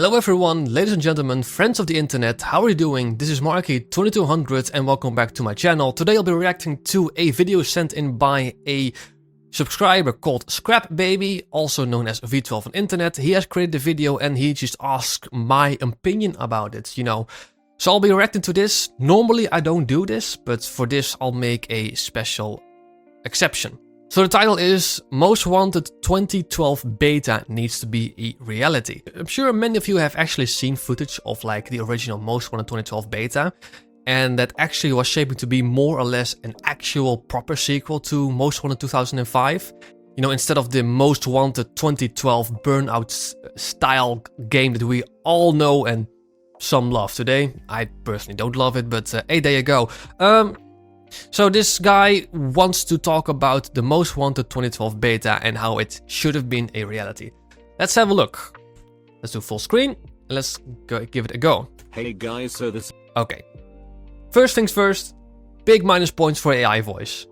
Hello everyone, ladies and gentlemen, friends of the internet, how are you doing? This is Marky2200 and welcome back to my channel. Today I'll be reacting to a video sent in by a subscriber called Scrap Baby, also known as V12's on internet. He has created the video and he just asked my opinion about it, you know. So I'll be reacting to this. Normally I don't do this, but for this I'll make a special exception. So the title is Most Wanted 2012 Beta Needs to Be a Reality. I'm sure many of you have actually seen footage of like the original Most Wanted 2012 beta, and that actually was shaping to be more or less an actual proper sequel to Most Wanted 2005. You know, instead of the Most Wanted 2012 Burnout style game that we all know and some love today. I personally don't love it, but hey, there you go. So this guy wants to talk about the Most Wanted 2012 beta and how it should have been a reality. Let's have a look. Let's do full screen and let's go give it a go. Hey guys, so this... Okay. First things first, big minus points for AI voice.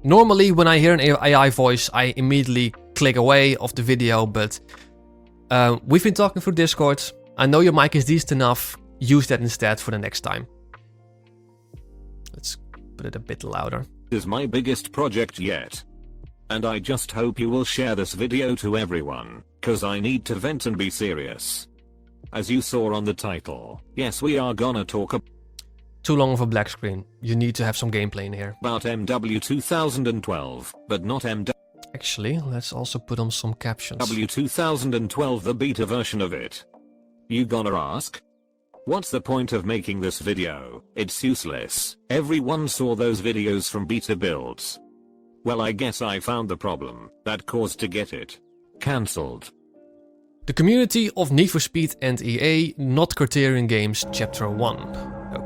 Normally when I hear an AI voice, I immediately click away off the video, but we've been talking through Discord. I know your mic is decent enough. Use that instead for the next time. Let's put it a bit louder. This is my biggest project yet. And I just hope you will share this video to everyone, cause I need to vent and be serious. As you saw on the title, yes, we are gonna talk Too long of a black screen. You need to have some gameplay in here. about MW 2012, but not MW Actually, let's also put on some captions. 2012, the beta version of it. You gonna ask? What's the point of making this video? It's useless. Everyone saw those videos from beta builds. Well, I guess I found the problem that caused to get it cancelled. The community of Need for Speed and EA, not Criterion Games, Chapter 1.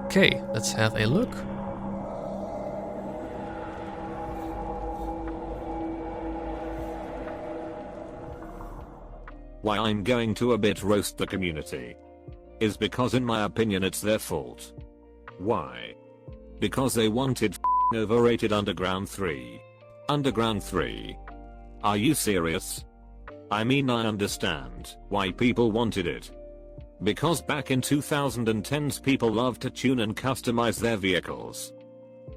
Okay, let's have a look. Why I'm going to a bit roast the community is because in my opinion it's their fault. Why? Because they wanted Overrated Underground 3. Underground 3? Are you serious? I mean, I understand why people wanted it. Because back in 2010s people loved to tune and customize their vehicles.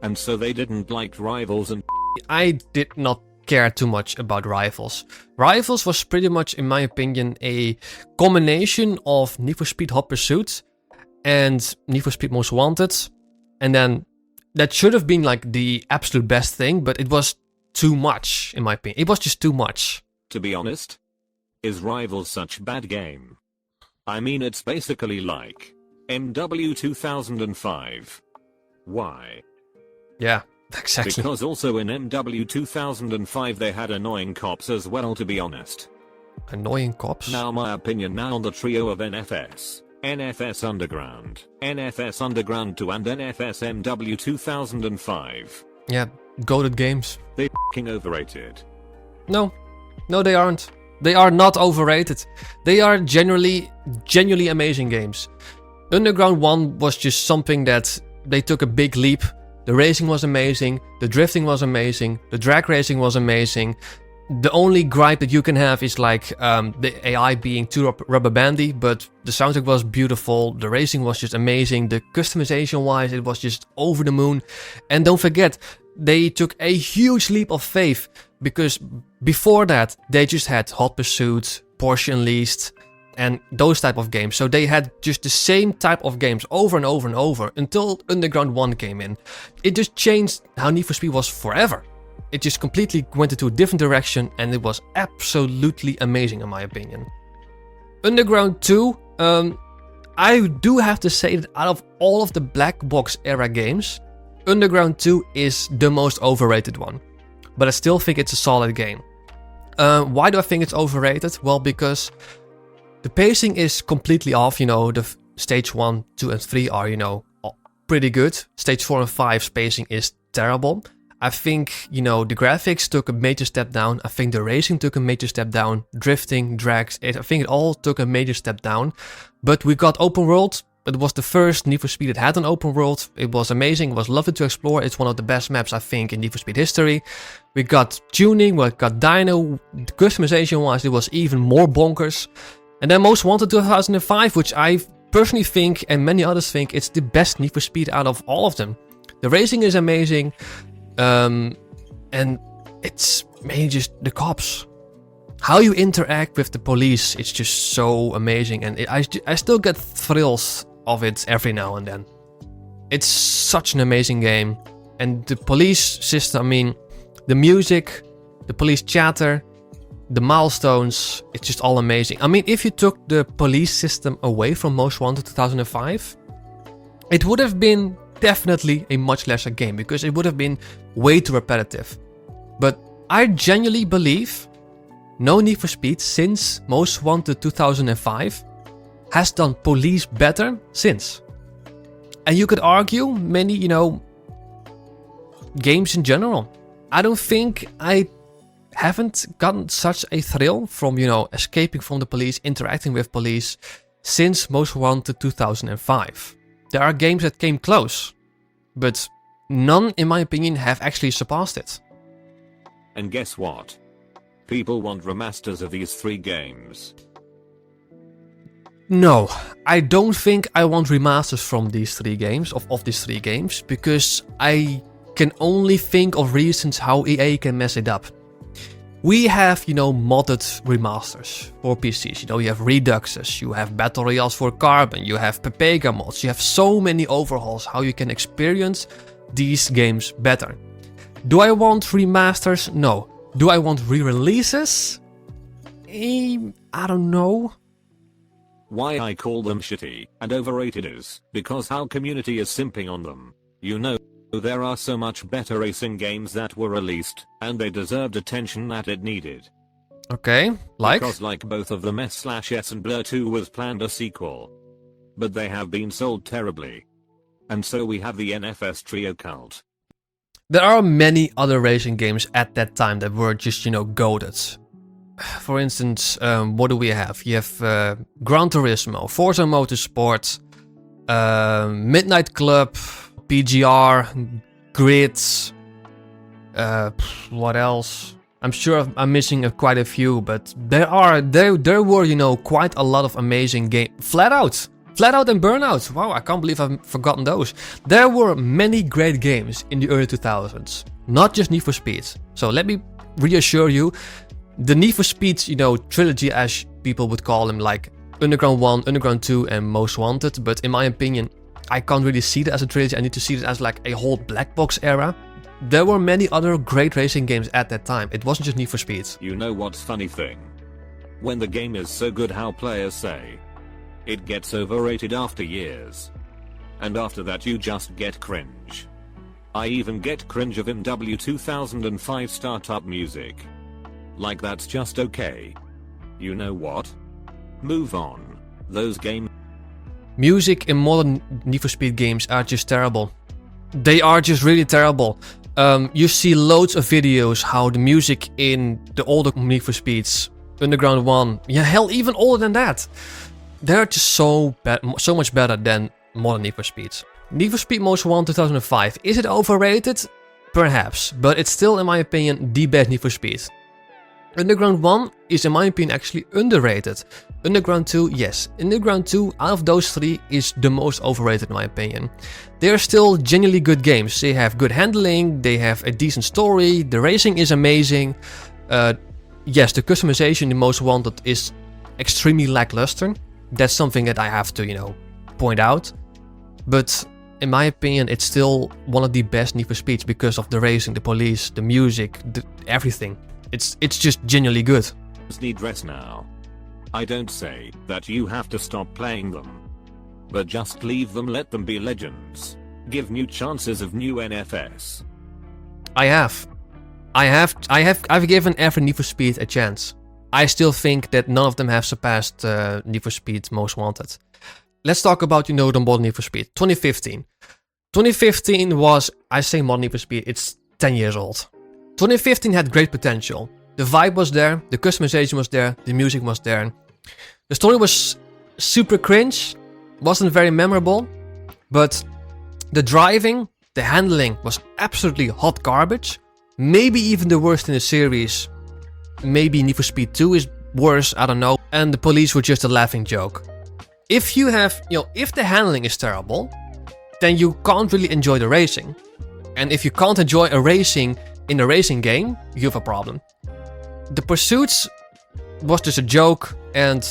And so they didn't like Rivals and I did not care too much about Rivals. Rivals was pretty much, in my opinion, a combination of Need for Speed Hot Pursuit and Need for Speed Most Wanted. And then that should have been like the absolute best thing, but it was too much, in my opinion. It was just too much. To be honest, is Rivals such a bad game? I mean, it's basically like MW 2005. Why? Yeah, exactly. Because also in MW 2005 they had annoying cops as well, to be honest. Annoying cops? Now my opinion now on the trio of NFS, NFS Underground, NFS Underground 2 and NFS MW 2005. Yeah, goated games. They f***ing overrated. No, they aren't. They are not overrated. They are genuinely amazing games. Underground 1 was just something that they took a big leap. The racing was amazing, the drifting was amazing, the drag racing was amazing. The only gripe that you can have is like the AI being too rubber bandy, but the soundtrack was beautiful, the racing was just amazing, the customization wise it was just over the moon. And don't forget, they took a huge leap of faith, because before that they just had Hot Pursuit, Porsche Unleashed and those type of games. So they had just the same type of games over and over and over until Underground 1 came in. It just changed how Need for Speed was forever. It just completely went into a different direction and it was absolutely amazing in my opinion. Underground 2, I do have to say that out of all of the black box era games, Underground 2 is the most overrated one. But I still think it's a solid game. Why do I think it's overrated? Well, because the pacing is completely off, you know, the stage 1, 2 and 3 are, you know, pretty good. Stage 4 and 5's pacing is terrible. I think, you know, the graphics took a major step down. I think the racing took a major step down. Drifting, drags, I think it all took a major step down. But we got open world. It was the first Need for Speed that had an open world. It was amazing, it was lovely to explore. It's one of the best maps, I think, in Need for Speed history. We got tuning, we got dyno. Customization wise, it was even more bonkers. And then Most Wanted 2005, which I personally think, and many others think, it's the best Need for Speed out of all of them. The racing is amazing, and it's mainly just the cops. How you interact with the police, it's just so amazing, and I still get thrills of it every now and then. It's such an amazing game, and the police system, I mean, the music, the police chatter, the milestones, it's just all amazing. I mean, if you took the police system away from Most Wanted 2005, it would have been definitely a much lesser game, because it would have been way too repetitive. But I genuinely believe no Need for Speed since Most Wanted 2005 has done police better since. And you could argue many, you know, games in general. I don't think I haven't gotten such a thrill from, you know, escaping from the police, interacting with police since Most Wanted 2005. There are games that came close, but none, in my opinion, have actually surpassed it. And guess what? People want remasters of these 3 games. No, I don't think I want remasters from these 3 games, of these 3 games, because I can only think of reasons how EA can mess it up. We have, you know, modded remasters for PCs. You know, you have Reduxes, you have Battle Royales for Carbon, you have Pepega mods, you have so many overhauls how you can experience these games better. Do I want remasters? No. Do I want re-releases? I don't know. Why I call them shitty and overrated is because how community is simping on them. You know, there are so much better racing games that were released, and they deserved attention that it needed. Okay, like? Because like both of them S/S and Blur 2 was planned a sequel. But they have been sold terribly. And so we have the NFS Trio cult. There are many other racing games at that time that were just, you know, goated. For instance, what do we have? You have Gran Turismo, Forza Motorsport, Midnight Club, PGR, Grids, what else? I'm sure I'm missing quite a few, but there were, you know, quite a lot of amazing games. Flat Out and Burnout. Wow, I can't believe I've forgotten those. There were many great games in the early 2000s, not just Need for Speed. So let me reassure you, the Need for Speed, you know, trilogy, as people would call them, like Underground 1, Underground 2, and Most Wanted. But in my opinion, I can't really see that as a trilogy. I need to see it as like a whole black box era. There were many other great racing games at that time. It wasn't just Need for Speed. You know what's funny thing? When the game is so good, how players say it gets overrated after years. And after that you just get cringe. I even get cringe of MW 2005 startup music. Like that's just okay. You know what? Move on. Those games. Music in modern Need for Speed games are just terrible. They are just really terrible. You see loads of videos how the music in the older Need for Speeds, Underground 1, yeah, hell, even older than that, they're just so much better than modern Need for Speeds. Need for Speed Most Wanted 2005, is it overrated? Perhaps, but it's still, in my opinion, the best Need for Speed. Underground 1 is, in my opinion, actually underrated. Underground 2, yes. Underground 2, out of those 3, is the most overrated in my opinion. They are still genuinely good games. They have good handling, they have a decent story, the racing is amazing. Yes, the customization in Most Wanted is extremely lackluster. That's something that I have to, you know, point out. But in my opinion, it's still one of the best Need for Speeds because of the racing, the police, the music, everything. It's just genuinely good. Need rest now. I don't say that you have to stop playing them, but just leave them, let them be legends. Give new chances of new NFS. I've given every Need for Speed a chance. I still think that none of them have surpassed Need for Speed Most Wanted. Let's talk about, you know, the modern Need for Speed. 2015. 2015 was, I say modern Need for Speed, it's 10 years old. 2015 had great potential. The vibe was there, the customization was there, the music was there. The story was super cringe, wasn't very memorable, but the driving, the handling was absolutely hot garbage. Maybe even the worst in the series. Maybe Need for Speed 2 is worse, I don't know, and the police were just a laughing joke. If you have, if the handling is terrible, then you can't really enjoy the racing. And if you can't enjoy a racing in a racing game, you have a problem. The pursuits was just a joke, and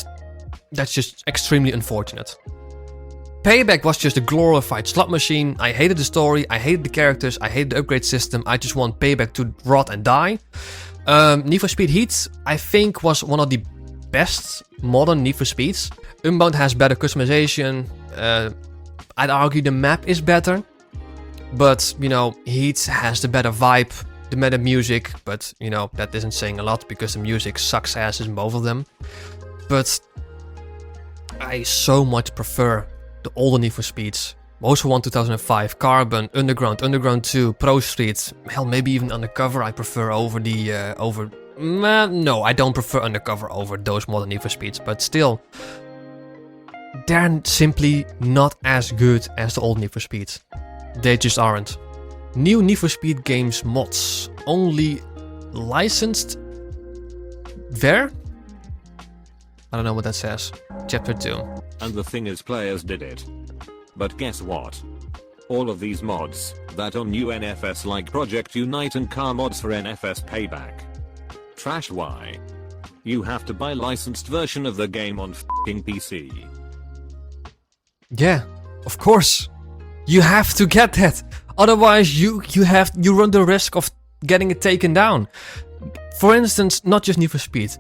that's just extremely unfortunate. Payback was just a glorified slot machine. I hated the story, I hated the characters, I hated the upgrade system. I just want Payback to rot and die. Need for Speed Heat, I think, was one of the best modern Need for Speeds. Unbound has better customization. I'd argue the map is better. But, Heat has the better vibe, the better music. But, that isn't saying a lot because the music sucks ass in both of them. But I so much prefer the older Need for Speeds. Most for 1 2005, Carbon, Underground, Underground 2, Pro Street, hell, maybe even Undercover I prefer over the, no, I don't prefer Undercover over those modern Need for Speeds, but still, they're simply not as good as the old Need for Speeds. They just aren't. New Need for Speed games mods, only licensed where? I don't know what that says. Chapter 2. And the thing is, players did it. But guess what? All of these mods that are new NFS like Project Unite and car mods for NFS Payback. Trash. Why? You have to buy licensed version of the game on f***ing PC. Yeah, of course. You have to get that. Otherwise you run the risk of getting it taken down. For instance, not just Need for Speed.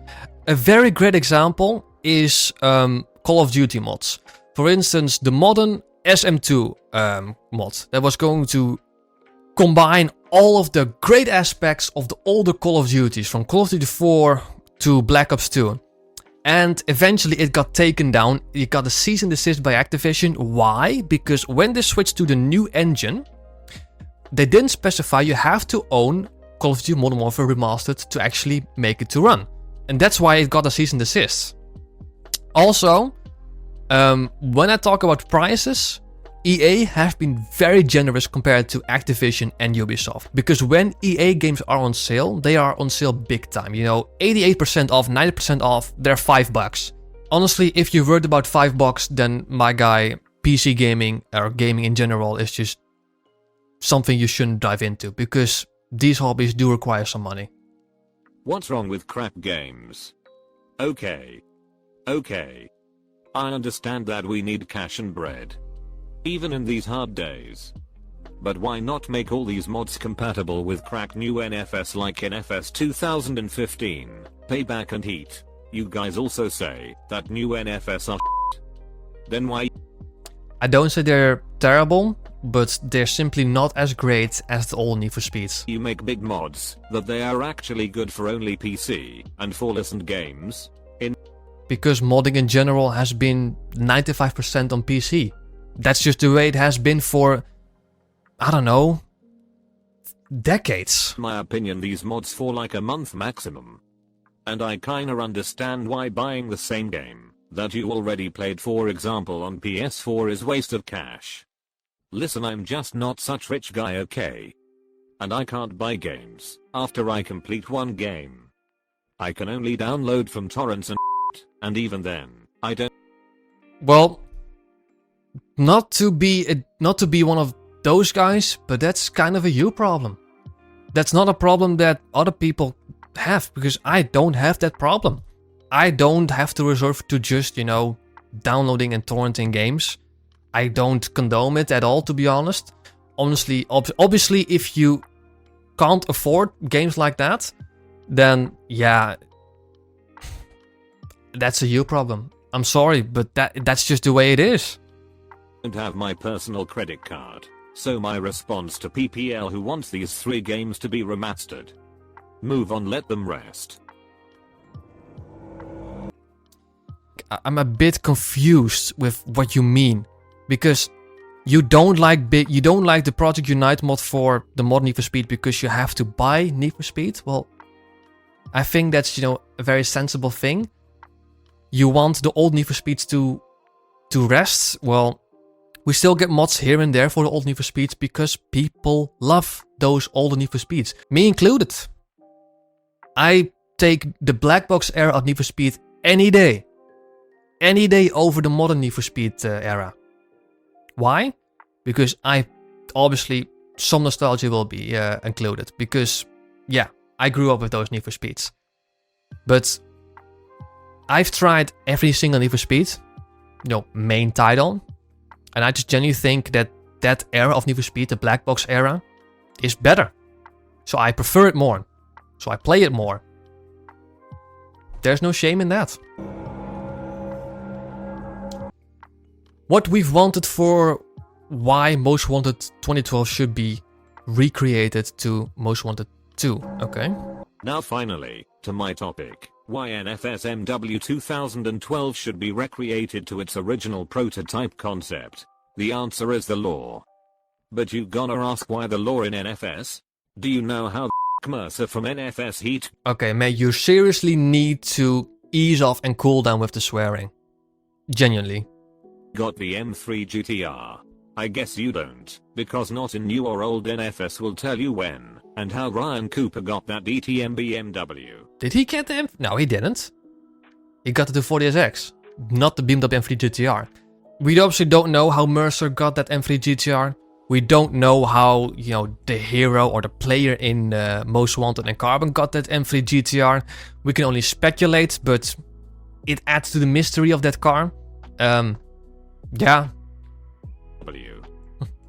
A very great example is Call of Duty mods. For instance, the modern SM2 mod that was going to combine all of the great aspects of the older Call of Duties, from Call of Duty 4 to Black Ops 2. And eventually it got taken down. It got a cease and desist by Activision. Why? Because when they switched to the new engine, they didn't specify you have to own Call of Duty Modern Warfare Remastered to actually make it to run. And that's why it got a cease and desist. Also, when I talk about prices, EA have been very generous compared to Activision and Ubisoft. Because when EA games are on sale, they are on sale big time. 88% off, 90% off, they're $5. Honestly, if you're worried about $5, then my guy, PC gaming or gaming in general is just something you shouldn't dive into. Because these hobbies do require some money. What's wrong with crap games? Okay. I understand that we need cash and bread. Even in these hard days. But why not make all these mods compatible with crack new NFS like NFS 2015, Payback and Heat? You guys also say that new NFS are shit. Then why? I don't say they're terrible, but they're simply not as great as the old Need for Speeds. You make big mods that they are actually good for only PC and for licensed games? Because modding in general has been 95% on PC. That's just the way it has been for, I don't know, decades. In my opinion, these mods for like a month maximum. And I kinda understand why buying the same game that you already played, for example on PS4, is waste of cash. Listen, I'm just not such rich guy, okay? And I can't buy games after I complete one game. I can only download from torrents and even then, I don't. Well, not to be one of those guys, but that's kind of a you problem. That's not a problem that other people have, because I don't have that problem. I don't have to resort to just, downloading and torrenting games. I don't condone it at all, to be honest. Honestly, obviously, if you can't afford games like that, then yeah, that's a you problem. I'm sorry, but that's just the way it is. I don't have my personal credit card, so my response to PPL who wants these 3 games to be remastered. Move on, let them rest. I'm a bit confused with what you mean, because you don't like the Project Unite mod for the modern Need for Speed because you have to buy Need for Speed. Well, I think that's a very sensible thing. You want the old Need for Speeds to rest. Well, we still get mods here and there for the old Need for Speeds because people love those older Need for Speeds, me included. I take the black box era of Need for Speed any day. Any day over the modern Need for Speed era. Why? Because obviously some nostalgia will be included. Because, yeah, I grew up with those Need for Speeds. But I've tried every single Need for Speed, main title. And I just genuinely think that era of Need for Speed, the black box era, is better. So I prefer it more. So I play it more. There's no shame in that. What we've wanted for why Most Wanted 2012 should be recreated to Most Wanted 2, okay? Now finally, to my topic, why NFS MW 2012 should be recreated to its original prototype concept. The answer is the lore. But you gonna ask why the lore in NFS? Do you know how Mercer from NFS Heat? Okay, man, you seriously need to ease off and cool down with the swearing. Genuinely. Got the M3 GTR. I guess you don't, because not in new or old NFS will tell you when, and how Ryan Cooper got that DTM BMW. Did he get the M? No, he didn't. He got the 240SX, not the beamed up M3 GTR. We obviously don't know how Mercer got that M3 GTR. We don't know how, the hero or the player in Most Wanted and Carbon got that M3 GTR. We can only speculate, but it adds to the mystery of that car. Yeah.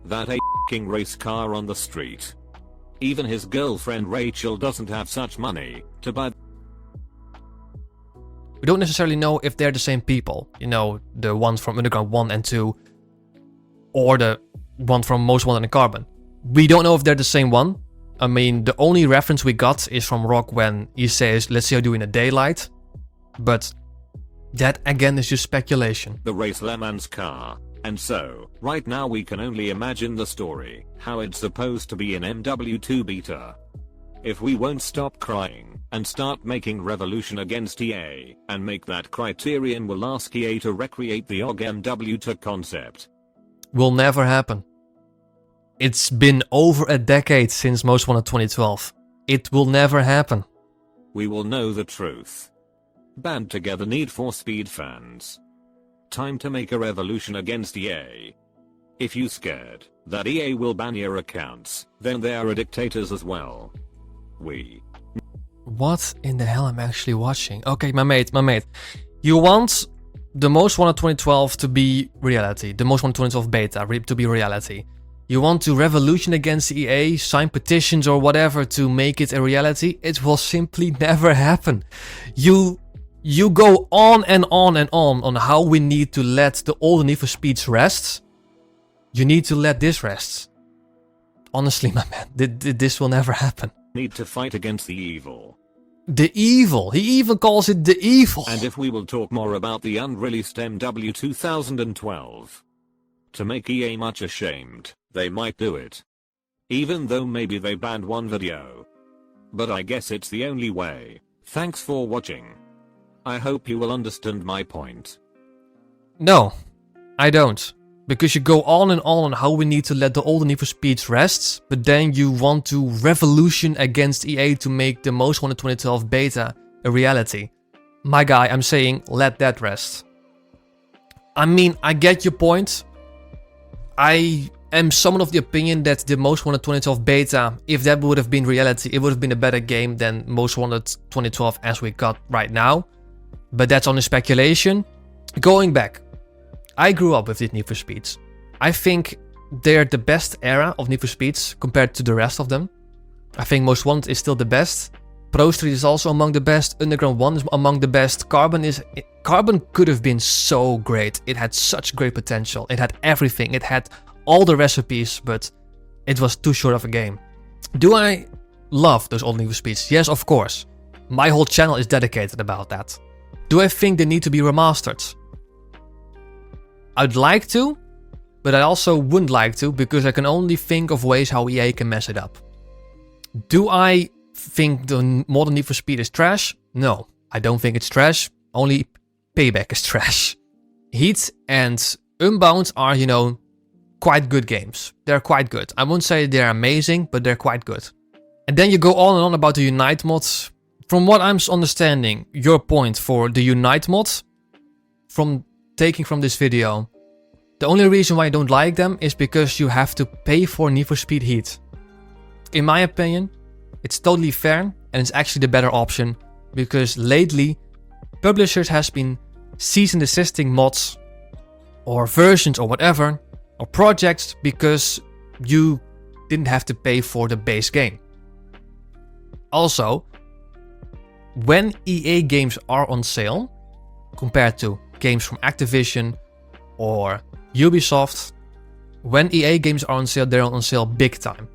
That a**ing race car on the street. Even his girlfriend Rachel doesn't have such money to buy. We don't necessarily know if they're the same people. The ones from Underground 1 and 2. Or the one from Most Wanted and Carbon. We don't know if they're the same one. I mean, the only reference we got is from Rock when he says, let's see how you do in the daylight. But that again is just speculation. The race Le Mans car. And so, right now we can only imagine the story, how it's supposed to be in MW2 beta. If we won't stop crying, and start making revolution against EA, and make that criterion, will ask EA to recreate the OG MW2 concept. Will never happen. It's been over a decade since Most Wanted 2012. It will never happen. We will know the truth. Band together Need for Speed fans. Time to make a revolution against EA. If you scared that EA will ban your accounts, then they are dictators as well. What in the hell am I actually watching? Okay, my mate. You want the Most Wanted 2012 to be reality. The Most Wanted 2012 beta to be reality. You want to revolution against EA, sign petitions or whatever to make it a reality. It will simply never happen. You go on and on how we need to let the older Need for Speeds rest. You need to let this rest. Honestly, my man, this will never happen. Need to fight against the evil. The evil. He even calls it the evil. And if we will talk more about the unreleased MW 2012. To make EA much ashamed, they might do it. Even though maybe they banned one video. But I guess it's the only way. Thanks for watching. I hope you will understand my point. No, I don't. Because you go on and on how we need to let the older Need for Speeds rest, but then you want to revolution against EA to make the Most Wanted 2012 beta a reality. My guy, I'm saying let that rest. I mean, I get your point. I am somewhat of the opinion that the Most Wanted 2012 beta, if that would have been reality, it would have been a better game than Most Wanted 2012 as we got right now. But that's only speculation. Going back, I grew up with these Need for Speeds. I think they're the best era of Need for Speeds compared to the rest of them. I think Most Wanted is still the best. Pro Street is also among the best. Underground 1 is among the best. Carbon could have been so great. It had such great potential. It had everything. It had all the recipes, but it was too short of a game. Do I love those old Need for Speeds? Yes, of course. My whole channel is dedicated about that. Do I think they need to be remastered? I'd like to, but I also wouldn't like to because I can only think of ways how EA can mess it up. Do I think the modern Need for Speed is trash? No, I don't think it's trash. Only Payback is trash. Heat and Unbound are, quite good games. They're quite good. I won't say they're amazing, but they're quite good. And then you go on and on about the Unite mods. From what I'm understanding, your point for the Unite mod, from taking from this video, the only reason why I don't like them is because you have to pay for Need for Speed Heat. In my opinion, it's totally fair and it's actually the better option, because lately publishers has been cease and desisting mods or versions or whatever, or projects, because you didn't have to pay for the base game. Also, when EA games are on sale, compared to games from Activision or Ubisoft, when EA games are on sale, they're on sale big time.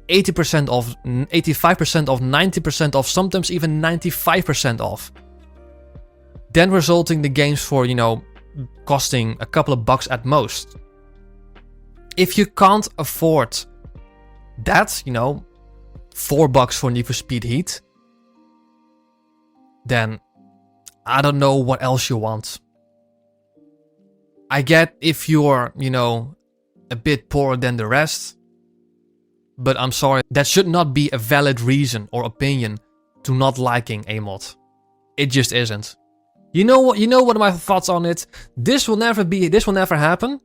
80% off, 85% off, 90% off, sometimes even 95% off. Then resulting the games for, you know, costing a couple of bucks at most. If you can't afford that, you know, $4 for Need for Speed Heat, then I don't know what else you want. I get if you're, you know, a bit poorer than the rest, but I'm sorry, that should not be a valid reason or opinion to not liking a mod. It just isn't. You know what are my thoughts on it? This will never happen.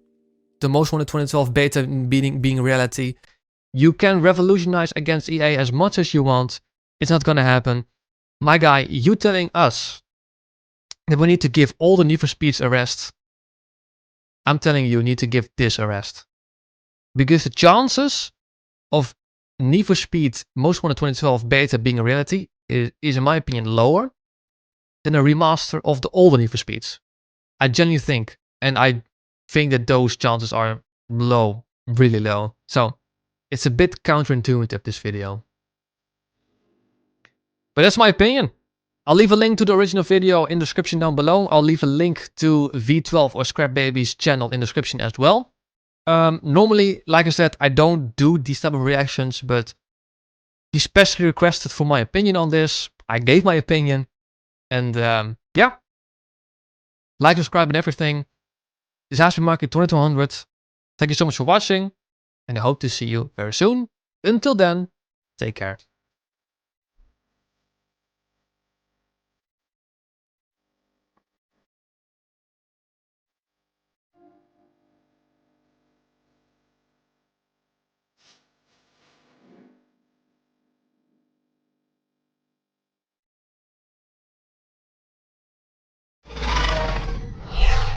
The Most Wanted 2012 beta being reality. You can revolutionize against EA as much as you want. It's not gonna happen. My guy, you telling us that we need to give all the Need for Speeds a rest. I'm telling you need to give this a rest. Because the chances of Need for Speed Most Wanted 2012 beta being a reality is in my opinion lower than a remaster of the older Need for Speeds. I genuinely think, and I think that those chances are low, really low. So it's a bit counterintuitive, this video. But that's my opinion. I'll leave a link to the original video in the description down below. I'll leave a link to V12 or Scrap Baby's channel in the description as well. Normally, like I said, I don't do these type of reactions, but he specially requested for my opinion on this. I gave my opinion. And yeah, like, subscribe and everything. This has been Market 2200. Thank you so much for watching, and I hope to see you very soon. Until then, take care.